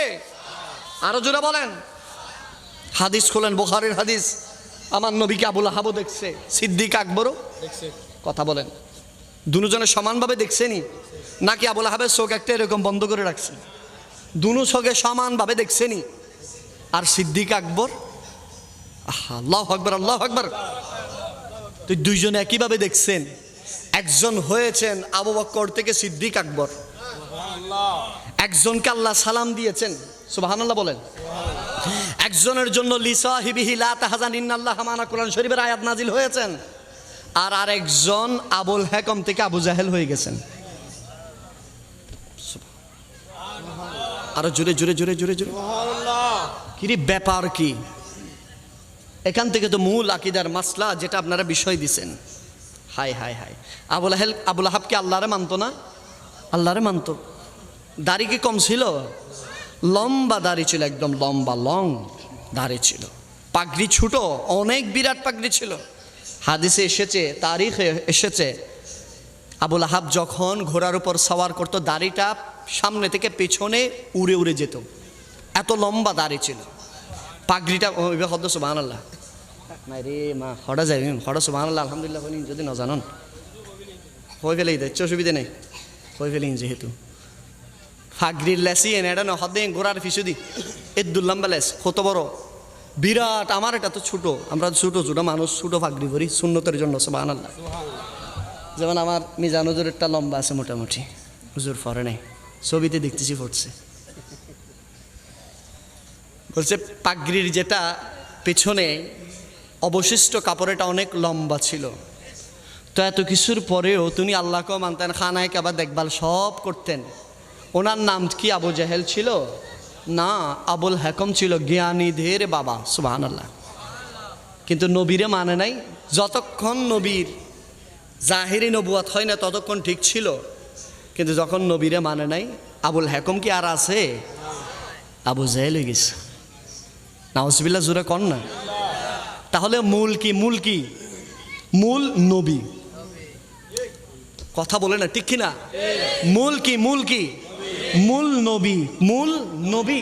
আরো জোরে বলেন। হাদিস খোলেন, বুখারীর হাদিস। আমার নবীকে আবুল আহাবও দেখছে, সিদ্দিক আকবরও দেখছে। কথা বলেন, দুজনে সমানভাবে দেখছেনি নাকি আবুল আহাবের চোখ একটা এরকম বন্ধ করে রাখছে? দুনো চোখে সমানভাবে দেখছেনি। আর সিদ্দিক আকবর, আল্লাহু আকবার, আল্লাহু আকবার, তো দুইজনে একইভাবে দেখছেন। একজন হয়েছেন আবু বকর থেকে সিদ্দিক আকবর, একজনকে আল্লাহ সালাম দিয়েছেন, সুবহানাল্লাহ বলেন। একজনের জন্য লিসাহিবিহি লা তাহজান ইন্নাল্লাহা মা'ানা কোরআন শরীফের আয়াত নাজিল হয়েছেন, আর আরেকজন আবুল হাকাম থেকে আবু জাহেল হয়ে গেছেন। আরো জোরে জোরে জোরে জোরে জোরে কি ব্যাপার কি? এখান থেকে তো মূল আকীদার মাসলা যেটা আপনারা বিষয় দিছেন। হাই হাই হাই, আবুল আহাবকে আল্লাহরে মানতো না? আল্লাহরে মানতো। দাড়ি কি কম ছিল? লম্বা দাড়ি ছিল, একদম লম্বা লং দাড়ি ছিল। পাগড়ি ছোট, অনেক বিরাট পাগড়ি ছিল। হাদিসে এসেছে, তারিখে এসেছে, আবুল আহাব যখন ঘোড়ার উপর সওয়ার করতো দাড়িটা সামনে থেকে পেছনে উড়ে উড়ে যেত, এত লম্বা দাড়ি ছিল। পাগড়িটা হদ সুবহানাল্লাহ, নাই রে মা হঠাৎ যাই হঠাৎ সুবহানাল্লাহ আলহামদুলিল্লাহ বলি, যদি না জানন হয়ে ফেলেই দেয়, অসুবিধা নেই, হয়ে ফেলেন যেহেতু। ফাগরির লেসি এনে এটা না হদে ঘোড়ার ফিসু দি এদুল্লাম্বা লেস কত বড় বিরাট। আমার এটা তো ছোটো, আমরা ছোটো ছোটো মানুষ, ছোটো ফাগরি করি সুন্নতের জন্য, সুবহানাল্লাহ। যেমন আমার মিজান হুজুরেরটা লম্বা আছে মোটামুটি, হুজুর ফরে নাই, ছবিতে দেখতেছি পড়ছে। বলছে পাগড়ির যেটা পেছনে অবশিষ্ট কাপড়টা অনেক লম্বা ছিল। তো এত কিছুর পরেও তিনি আল্লাহকেও মানতেন, খানায় কাবা দেখভাল সব করতেন। ওনার নাম কি আবু জাহেল ছিল? না, আবুল হাকাম ছিল, জ্ঞানীদের বাবা, সুবহানাল্লাহ। কিন্তু নবীরে মানে নাই। যতক্ষণ নবীর জাহিরি নবুয়াত হয় না ততক্ষণ ঠিক ছিল, কিন্তু যখন নবীরে মানে নাই, আবুল হাকাম কি আর আছে? আবু জাহেল হয়ে গেছে। নাউজুবিল্লাহ, জোরে কর না। তাহলে মূল কি? মূল কি? মূল নবী। কথা বলে না, ঠিক কিনা? মূল কি? মূল কি? মূল নবী, মূল নবী।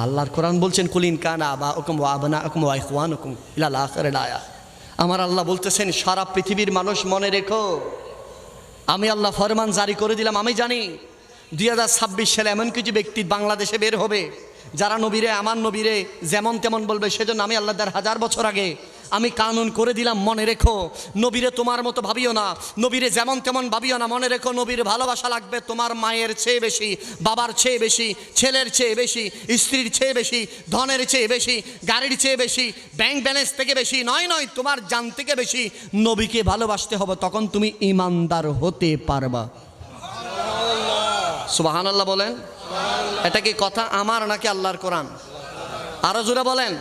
আল্লাহর কোরআন বলছেন, কুলিন কানা আবাউকুম ওয়া আবনাউকুম ওয়া ইখওয়ানুকুম ইলাল আখিরিল আয়াত। আমার আল্লাহ বলতেছেন, সারা পৃথিবীর মানুষ মনে রেখো, আমি আল্লাহ ফরমান জারি করে দিলাম। আমি জানি 2026 সালে এমন কিছু ব্যক্তি বাংলাদেশে বের হবে যারা নবীরে, আমার নবীরে যেমন তেমন বলবে। সেজন্য আমি আল্লাহ 1000 বছর আগে আমি কানুন করে দিলাম, মনে রেখো, নবীরে তোমার মতো ভাবিও না, নবীরে যেমন তেমন ভাবিও না। মনে রেখো, নবীর ভালোবাসা লাগবে তোমার মায়ের চেয়ে বেশি, বাবার চেয়ে বেশি, ছেলের চেয়ে বেশি, স্ত্রীর চেয়ে বেশি, ধনের চেয়ে বেশি, গাড়ির চেয়ে বেশি, ব্যাংক ব্যালেন্স থেকে বেশি নয়, তোমার জান থেকে বেশি নবীকে ভালোবাসতে হবে, তখন তুমি ইমানদার হতে পারবা। সুবহানাল্লাহ বলেন। এটা কি কথা আমার নাকি আল্লাহর কোরআন? আরো জোরে বলেন।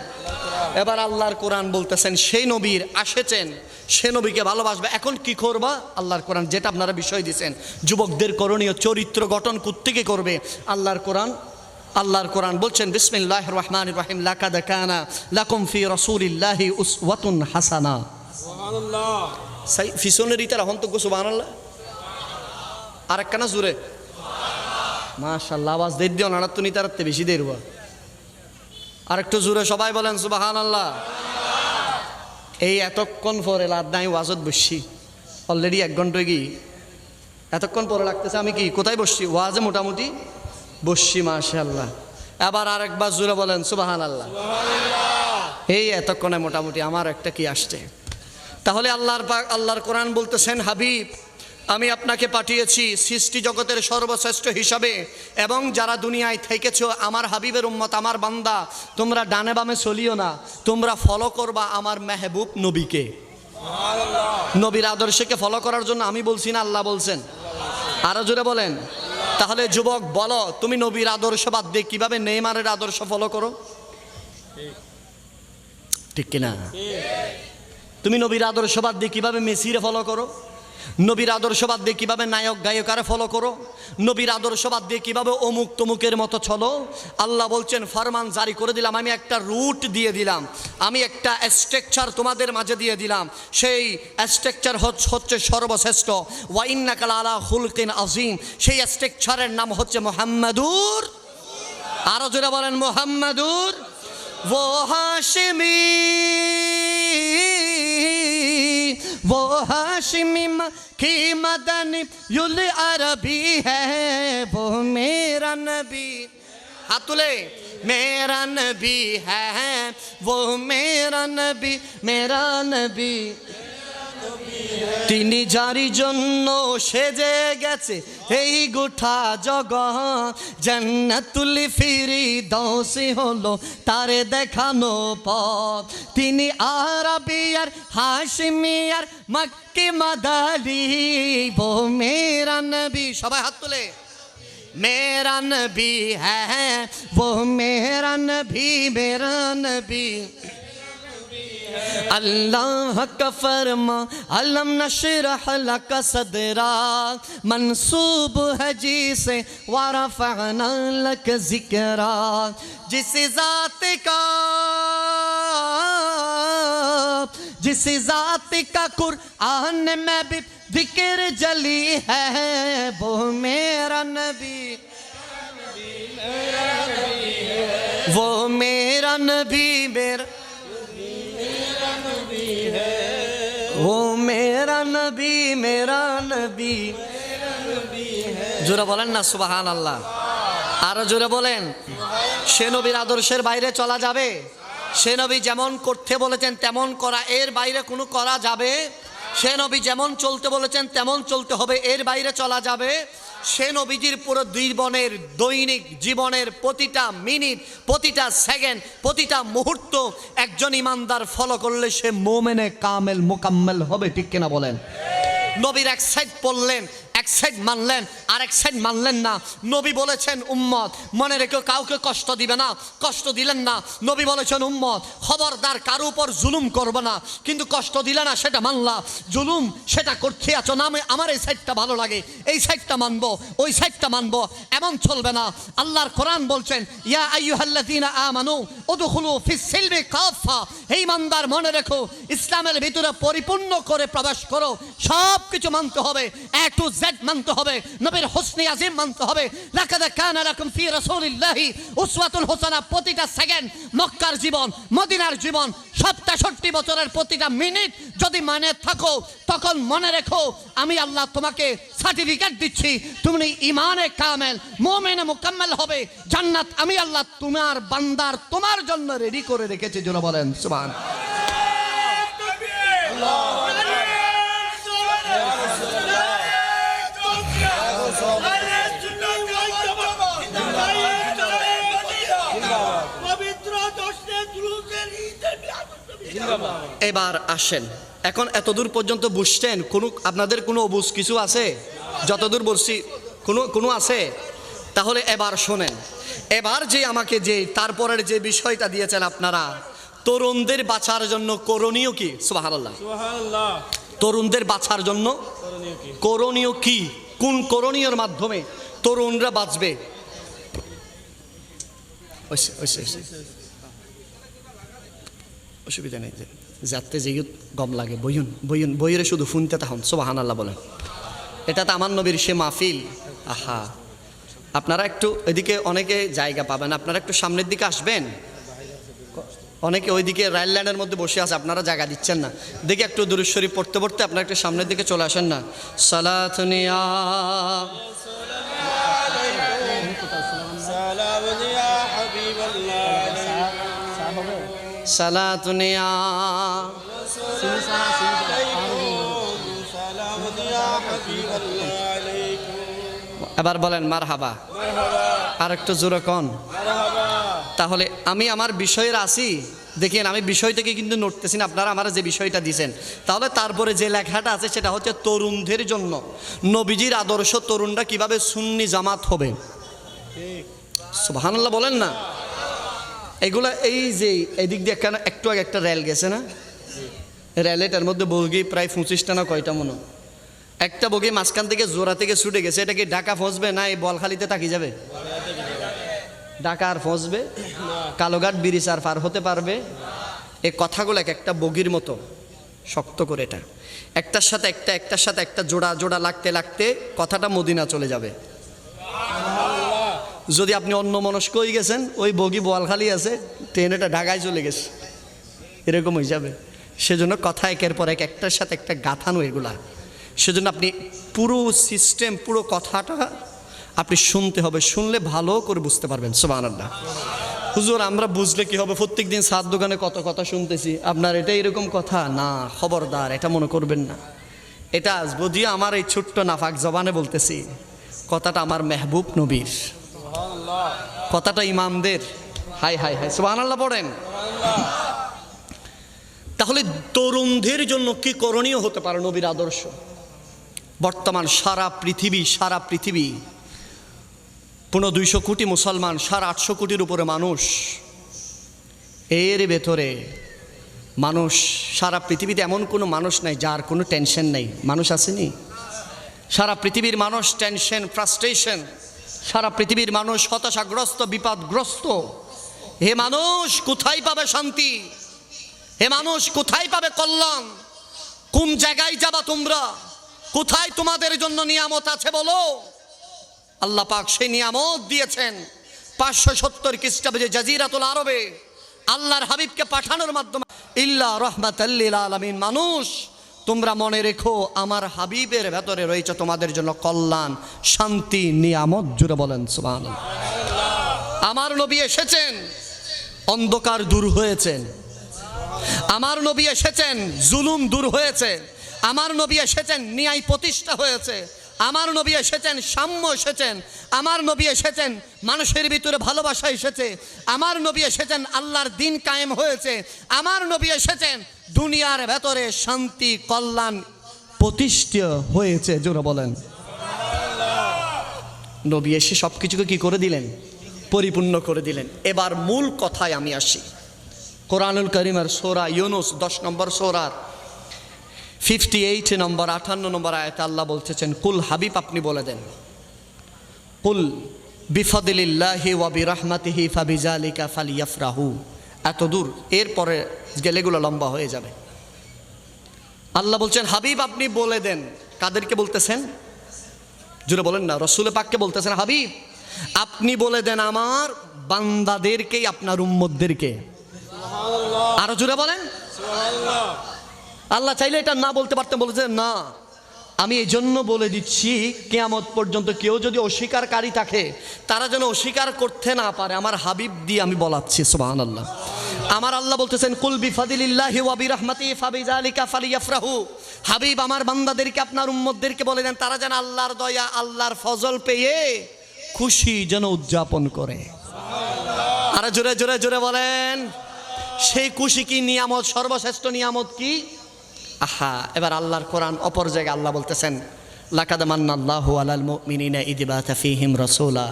এবার আল্লাহর কোরআন বলতেছেন, সেই নবীর আসেছেন, সে নবীকে ভালোবাসবে। এখন কি করবা? আল্লাহর কোরআন যেটা আপনারা বিষয় দিয়েছেন, যুবকদের করণীয় চরিত্র গঠন কোত্থেকে করবে? আল্লাহর কোরআন বলছেন, বিসমিল্লাহির রহমানির রহিম, লাকাদ কানা লাকুম ফি রাসূলিল্লাহি উসওয়াতুন হাসানা। সুবহানাল্লাহ। ফিসনের ইতার হন তো সুবহানাল্লাহ। আর একখানা জোরে মাশাআল্লাহ, আওয়াজ দেই দিও না, তো নিতারতে বেশি দেরবা। আরেকটু জোরে সবাই বলেন সুবহানাল্লাহ। এই এতক্ষণ পরে লাদ নাই ওয়াজত বসছি, অলরেডি 1 ঘন্টা গিয়ে এতক্ষণ পরে লাগতেছে আমি কি কোথায় বসছি? ওয়াজে মোটামুটি বসছি, মাশাআল্লাহ। এবার আরেকবার জোরে বলেন সুবহানাল্লাহ। এই এতক্ষণে মোটামুটি আমার একটা কি আসছে। তাহলে আল্লাহর কোরআন বলতেছেন, হাবিব আমি আপনাকে পাঠিয়েছি সৃষ্টি জগতের সর্বশ্রেষ্ঠ হিসাবে, এবং যারা দুনিয়ায় থেকেছ আমার হাবিবের উম্মত, আমার বান্দা, তোমরা ডানে বামে চলিও না, তোমরা ফলো করবা আমার মেহবুব নবীকে। নবীর আদর্শকে ফলো করার জন্য আমি বলছি না, আল্লাহ বলছেন। আরো জোরে বলেন। তাহলে যুবক বলো, তুমি নবীর আদর্শ বাদ দিয়ে কিভাবে নেইমারের আদর্শ ফলো করো? ঠিক কিনা? তুমি নবীর আদর্শ বাদ দিয়ে কিভাবে মেসিরে ফলো করো? নবীর আদর্শ বাদ দিয়ে কিভাবে নায়ক গায়কারে ফলো করো? নবীর আদর্শ বাদ দিয়ে কিভাবে অমুক তমুকের মতো চলো? আল্লাহ বলছেন, ফরমান জারি করে দিলাম, আমি একটা রুট দিয়ে দিলাম, আমি একটা স্ট্রাকচার তোমাদের মাঝে দিয়ে দিলাম। সেই স্ট্রাকচার হচ্ছে সর্বশ্রেষ্ঠ। ওয়া ইন্নাকা লাআলা খুলকিন আযীম। সেই স্ট্রাকচারের নাম হচ্ছে মুহাম্মাদুর, আরো জোরে বলেন মুহাম্মাদুর वो हाशिमी, वो हाशिमी की मदनी युल अरबी है, वो मेरा नबी। हाथ तुले, मेरा नबी है, वो मेरा नबी, मेरा नबी। তিনি যারি জন্য সেজে গেছে এই গোটা জগৎ, জান্নাতুল ফিরদাউস হলো তারে দেখানো পথ। তিনি আরবি আর হাশিমি আর মক্কি মাদানী, वो मेरा नबी। সবাই হাত তুলে, मेरा नबी है, वो मेरा नबी, मेरा नबी। अल्लाह का फरमा अलम नशरह लक सदरा, मंसूब है जी से वरफ़अना लक ज़िक्रा। जिस ज़ात का कुरान में भी ज़िक्र जली है, वो मेरा नबी, वो मेरा नबी, मेरा वो मेरा नबी, मेरा नबी। জোরে বলেন না সুবহানাল্লাহ, আরো জোরে বলেন। সে নবীর আদর্শের বাইরে চলা যাবে? সে নবী যেমন করতে বলেছেন তেমন করা, এর বাইরে কোনো করা যাবে? সে নবী যেমন চলতে বলেছেন তেমন চলতে হবে, এর বাইরে চলা যাবে? সে নবীজির পুরো জীবনের, দৈনিক জীবনের প্রতিটা মিনিট, প্রতিটা সেকেন্ড, প্রতিটা মুহূর্ত একজন ইমানদার ফলো করলে সে মোমেনে কামেল মোকাম্মেল হবে। ঠিক কিনা বলেন? নবীর এক সাইড পড়লেন, এক সাইড মানলেন, আর এক সাইড মানলেন না। নবী বলেছেন উম্মত মনে রেখো কাউকে কষ্ট দিবে না, কষ্ট দিলেন না। নবী বলেছেন উম্মত খবরদার কারো উপর জুলুম করবে না, কিন্তু কষ্ট দিলে না সেটা মানলা, জুলুম সেটা করতে আছো না। আমার এই সাইডটা ভালো লাগে, এই সাইডটা মানবো, ওই সাইডটা মানবো, এমন চলবে না। আল্লাহর কোরআন বলছেন, ইয়া আইয়ুহাল্লাযীনা আমানু উদখুলু ফিস সিলমি কাফা, হে ঈমানদার মনে রেখো ইসলামের ভিতরে পরিপূর্ণ করে প্রবেশ করো। সব কিছু মানতে হবে, এ টু জেড মানতে হবে, নবীর হুসনে আজিম মানতে হবে। লাকাদ কানা লাকুম ফি রাসূলিল্লাহি উসওয়াতুন হাসানাহ। প্রতিটা সেকেন্ড মক্কার জীবন, মদিনার জীবন, 67 বছরের প্রতিটা মিনিট যদি মানে থাকো, তখন মনে রেখো আমি আল্লাহ তোমাকে সার্টিফিকেট দিচ্ছি, তুমি ইমানে কামেল মুমিনে মুকাম্মেল হবে। জান্নাত আমি আল্লাহ তোমার বান্দার তোমার জন্য রেডি করে রেখেছি। জোরে বলেন সুবহানাল্লাহ। এবার আসেন, এখন এতদূর পর্যন্ত বুঝছেন? আপনাদের কোনো অবুঝ কিছু আছে? যতদূর বলছি কোনো আছে? তাহলে এবার শোনেন, এবার যে আমাকে যে তারপরের যে বিষয়টা দিয়েছেন আপনারা, তরুণদের বাঁচার জন্য করণীয় কি? সুবহানাল্লাহ। তরুণদের বাঁচার জন্য করণীয় কি? কোন করণীয়র মাধ্যমে তরুণরা বাঁচবে? অসুবিধা নেই, যাতে যে গম লাগে বইয়ের শুধু শুনতে তখন সুবহানাল্লাহ বলেন। এটা তো আমার নবীর সে মাহফিল। আহা, আপনারা একটু এদিকে অনেকে জায়গা পাবেন, আপনারা একটু সামনের দিকে আসবেন। অনেকে ওইদিকে রেল লাইনের মধ্যে বসে আছে, আপনারা জায়গা দিচ্ছেন না। দেখি একটু দুরূদ শরীফ পড়তে পড়তে আপনারা একটু সামনের দিকে চলে আসেন না। সালাতুনিয়া সালাতুনিয়া এবার বলেন মারহাবা। আর একটু জোরে কোন। তাহলে আমি আমার বিষয়ের আসি, দেখেন আমি বিষয় থেকে কিন্তু নড়তেছি না, আপনারা আমার যে বিষয়টা দিয়েছেন। তাহলে তারপরে যে লেখাটা আছে সেটা হচ্ছে তরুণদের জন্য নবীজির আদর্শ, তরুণরা কিভাবে সুন্নি জামাত হবে। সুবহানাল্লাহ বলেন না। এগুলা এই যে এদিক দিয়ে একটু আগে একটা রেল গেছে না, রেলেটার মধ্যে বগি প্রায় 25টা না কয়টা মনে, একটা বগি মাঝখান থেকে জোড়া থেকে ছুটে গেছে। এটা কি ঢাকা ফসবে না এই বলখালিতে তাকি যাবে? ঢাকা আর ফসবে, কালোঘাট ব্রিজ আর পার হতে পারবে? এই কথাগুলো এক একটা বগির মতো শক্ত করে, এটা একটার সাথে একটা, একটার সাথে একটা জোড়া জোড়া লাগতে লাগতে কথাটা মদিনা চলে যাবে। যদি আপনি অন্য মনস্ক হয়ে গেছেন, ওই বগি বোয়ালখালি আছে, ট্রেনেটা ঢাকায় চলে গেছে, এরকম হয়ে যাবে। সেজন্য কথা একের পর এক, একটার সাথে একটা গাঁথানো এগুলা। সেজন্য আপনি পুরো সিস্টেম, পুরো কথাটা আপনি শুনতে হবে, শুনলে ভালো করে বুঝতে পারবেন। সুবহানাল্লাহ। হুজুর আমরা বুঝলে কি হবে, প্রত্যেক দিন সাত দোকানে কত কথা শুনতেছি, আপনার এটা এরকম কথা না, খবরদার এটা মনে করবেন না। এটা যদিও আমার এই ছোট্ট নাফাক জবানে বলতেছি, কথাটা আমার মেহবুব নবীর, কথাটা ইমামদের। হাই হাই হাই সুবহানাল্লাহ পড়েন। তাহলে তরুণদের জন্য কি করণীয় হতে পারে নবীর আদর্শ? বর্তমান সারা পৃথিবী 250 কোটি মুসলমান, 850 কোটির উপরে মানুষ, এর ভেতরে মানুষ সারা পৃথিবীতে এমন কোনো মানুষ নাই যার কোনো টেনশন নেই। মানুষ আসেনি? সারা পৃথিবীর মানুষ টেনশন, ফ্রাস্ট্রেশন, সারা পৃথিবীর মানুষ হতাশাগ্রস্ত, বিপদগ্রস্ত। হে মানুষ কোথায় পাবে শান্তি? হে মানুষ কোথায় পাবে কল্যাণ? কোন জায়গায় যাবা তোমরা? কোথায় তোমাদের জন্য নিয়ামত আছে বলো? আল্লাহ পাক সেই নিয়ামত দিয়েছেন 570 খ্রিস্টাব্দে জাজিরাতুল আরবে আল্লাহর হাবিবকে পাঠানোর মাধ্যমে, ইল্লা রাহমাতাল লিল আলামিন। মানুষ তোমরা মনে রেখো আমার হাবিবের ভেতরে রয়েছে তোমাদের জন্য কল্যাণ, শান্তি, নিয়ামত। জুড়ে বলেন সুবহানাল্লাহ। আমার নবী এসেছেন, অন্ধকার দূর হয়েছে। আমার নবী এসেছেন, জুলুম দূর হয়েছে। আমার নবী এসেছেন, ন্যায় প্রতিষ্ঠা হয়েছে। আমার নবী এসেছেন, সাম্য এসেছেন। আমার নবী এসেছেন, মানুষের ভিতরে ভালোবাসা এসেছে। আমার নবী এসেছেন, আল্লাহর দ্বীন কায়েম হয়েছে। আমার নবী এসেছেন, দুনিয়ার ভেতরে শান্তি, কল্যাণ প্রতিষ্ঠা হয়েছে। জোরে বলেন। নবী এসে সব কিছুকে কি করে দিলেন? পরিপূর্ণ করে দিলেন। এবার মূল কথায় আমি আসি। কোরআনুল কারীমের সূরা ইউনূস 10 নম্বর সূরার 58 নম্বর 58 নম্বর আয়াতে আল্লাহ বলতেছেন, কুল হাবিব আপনি বলে দেন, কুল বিফাদিলিল্লাহি ওয়া বিরহমাতিহি ফাবিযালিকা ফালিয়াফরাহু। এত দূর, এরপরে গেলেগুলো লম্বা হয়ে যাবে। আল্লাহ বলছেন হাবিব আপনি বলে দেন। কাদেরকে বলতেছেন? জোরে বলেন না। রাসূল পাককে বলতেছেন, হাবিব আপনি বলে দেন আমার বান্দাদেরকে, আপনার উম্মতদেরকে। আরো জোরে বলেন সুবহানাল্লাহ। আল্লাহ চাইলে এটা না বলতে পারতেন, বলেছেন না আমি এই জন্য বলে দিচ্ছি, কিয়ামত পর্যন্ত কেউ যদি অস্বীকারী থাকে তারা যেন অস্বীকার করতে না পারে, আমার হাবিব দিয়ে আমি বলাচ্ছি। সুবহানাল্লাহ। আমার আল্লাহ বলতেছেন, কুল বিফাদিলিল্লাহি ওয়া বিরহমাতিহি ফাবিযালিকা ফালিয়াফরাহু। হাবিব আমার বান্দাদেরকে, আপনার উম্মতদেরকে বলে দেন, তারা যেন আল্লাহর দয়া, আল্লাহর ফজল পেয়ে খুশি যেন উদযাপন করে। আর জোরে জোরে জোরে বলেন, সেই খুশি কি নিয়ামত? সর্বশ্রেষ্ঠ নিয়ামত কি? আহা। এবার আল্লাহর কোরআন অপর জায়গায় আল্লাহ বলতেছেন, লাকাদ মান্নাল্লাহু আলাল মুমিনিনা ইয বা'আথা ফীহিম রাসূলা।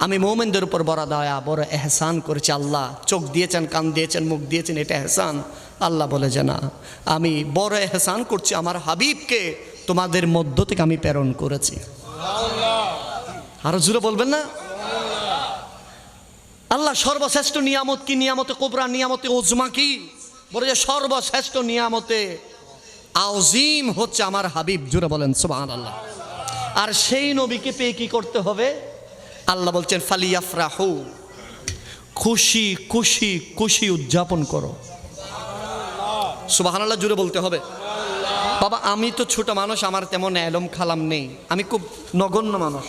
আমি মুমিনদের উপর বড় দয়া, বড় ইহসান করেছি। আল্লাহ চোখ দিয়েছেন, কান দিয়েছেন, মুখ দিয়েছেন, এটা ইহসান। আল্লাহ বলে যে না, আমি বড় ইহসান করছি, আমার হাবিবকে তোমাদের মধ্য থেকে আমি প্রেরণ করেছি। সুবহানাল্লাহ। আরো জোরে বলবেন না? আল্লাহ সর্বশ্রেষ্ঠ নিয়ামত কি? নিয়ামতে কুবরা, নিয়ামতে উজমা কি? বলে যে সর্বশ্রেষ্ঠ নিয়ামতে আযীম হচ্ছে আমার হাবিব। জোরে বলেন সুবহানাল্লাহ। আর সেই নবীকে পেয়ে কি করতে হবে? আল্লাহ বলছেন ফালিয়াফরাহু, খুশি খুশি খুশি উদযাপন করো। সুবহানাল্লাহ জোরে বলতে হবে। বাবা আমি তো ছোট মানুষ, আমার তেমন এলম খালাম নেই, আমি খুব নগণ্য মানুষ।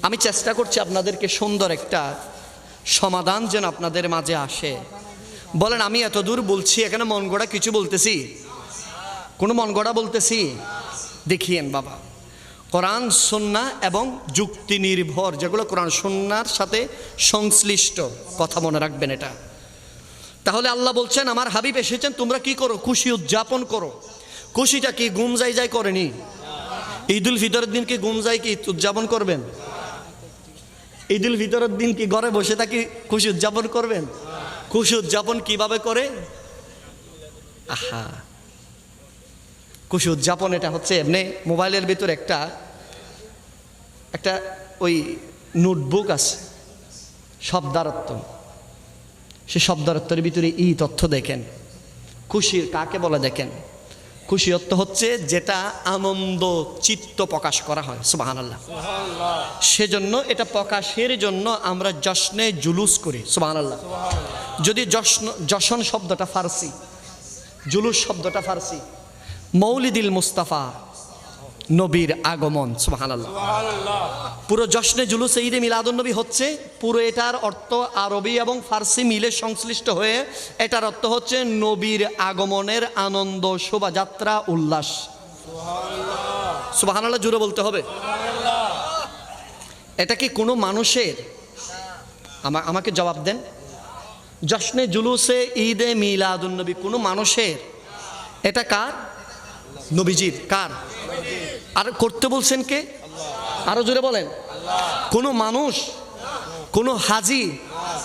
আমি চেষ্টা করছি আপনাদেরকে সুন্দর একটা সমাধান যেন আপনাদের মাঝে আসে। বলেন আমি এত দূর বলছি, এখানে মন গড়া কিছু বলতেছি? কোনো মন গড়া বলতেছি? দেখিয়েন বাবা, কোরআন সুন্নাহ এবং যুক্তি নির্ভর, যেগুলো কোরআন সুন্নাহর সাথে সংশ্লিষ্ট, কথা মনে রাখবেন এটা। তাহলে আল্লাহ বলছেন আমার হাবিব এসেছেন, তোমরা কি করো? খুশি উদযাপন করো। খুশিটা কি গুম যাই করেনি? ঈদুল ফিতরের দিন কি গুম যাই কি উদযাপন করবেন? ঈদুল ফিতরের দিন কি ঘরে বসে থাকি খুশি উদযাপন করবেন? খুশি উদযাপন কিভাবে করে? আহা, খুশি উদযাপন এটা হচ্ছে এমনি মোবাইলের ভিতর একটা ওই নোটবুক আছে শব্দার্থ, সে শব্দার্থের ভিতরে এই তথ্য দেখেন। খুশি কাকে বলে দেখেন? খুশি অর্থ হচ্ছে যেটা আনন্দ চিত্ত প্রকাশ করা হয়। সুবহানাল্লাহ। সেজন্য এটা প্রকাশের জন্য আমরা জশ্নে জুলুস করি। সুবহানাল্লাহ। যদি জশন শব্দটা ফার্সি, জুলুস শব্দটা ফার্সি। মৌলিদিল মুস্তাফা, নবীর আগমন। সুবহানাল্লাহ। পুরো জশ্নে জুলুসে ঈদে মিলাদুন্নবী হচ্ছে, পুরো এটার অর্থ আরবি এবং ফার্সি মিলে সংশ্লিষ্ট হয়ে এটার অর্থ হচ্ছে নবীর আগমনের আনন্দ, শোভাযাত্রা, উল্লাস। সুবহানাল্লাহ জুড়ে বলতে হবে। এটা কি কোনো মানুষের? আমাকে জবাব দেন। জশ্নে জুলুসে ঈদে মিলাদুন্নবী কোনো মানুষের? এটা কার? নবীজির। কার? আর করতে বলছেন কে? আরো জোরে বলেন। কোনো মানুষ, কোনো হাজি,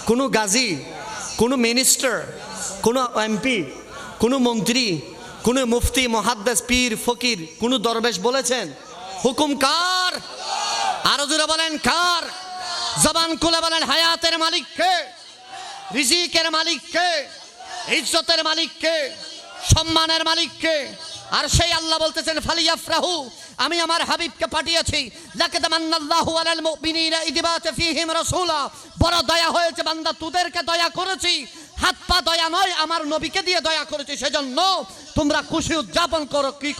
কোনো গাজী, কোনো মিনিস্টার, কোনো এমপি, কোনো মন্ত্রী, কোনো মুফতি, মুহাদ্দিস, পীর, ফকির, কোনো দরবেশ বলেছেন? হুকুম কার? আরো জোরে বলেন কার? জবান খুলে বলেন হায়াতের মালিক কে? রিজিকের মালিক কে? ইজ্জতের মালিক কে? সম্মানের মালিক কে? আর সেই আল্লাহ বলতেছেন ফালিয়াফরাহু, আমি আমার হাবিবকে পাঠিয়েছি। লাকাদ মান্নাল্লাহু আলাল মুমিনিনা ইয বা'আথা ফীহিম রাসূলা, বড় দয়া হয়েছে বান্দা, তোদেরকে দয়া করেছি। হাত পা দয়া নয়, আমার নবীকে দিয়ে দয়া করেছি। সেজন্য তোমরা খুশি উদযাপন করো। কি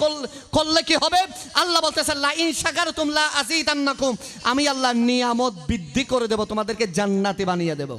করলে কি হবে? আল্লাহ বলতেছেন লা ইন শাকারতুম লা আযীদান্নাকুম, আমি আল্লাহ নিয়ামত বৃদ্ধি করে দেব, তোমাদেরকে জান্নাতি বানিয়ে দেব।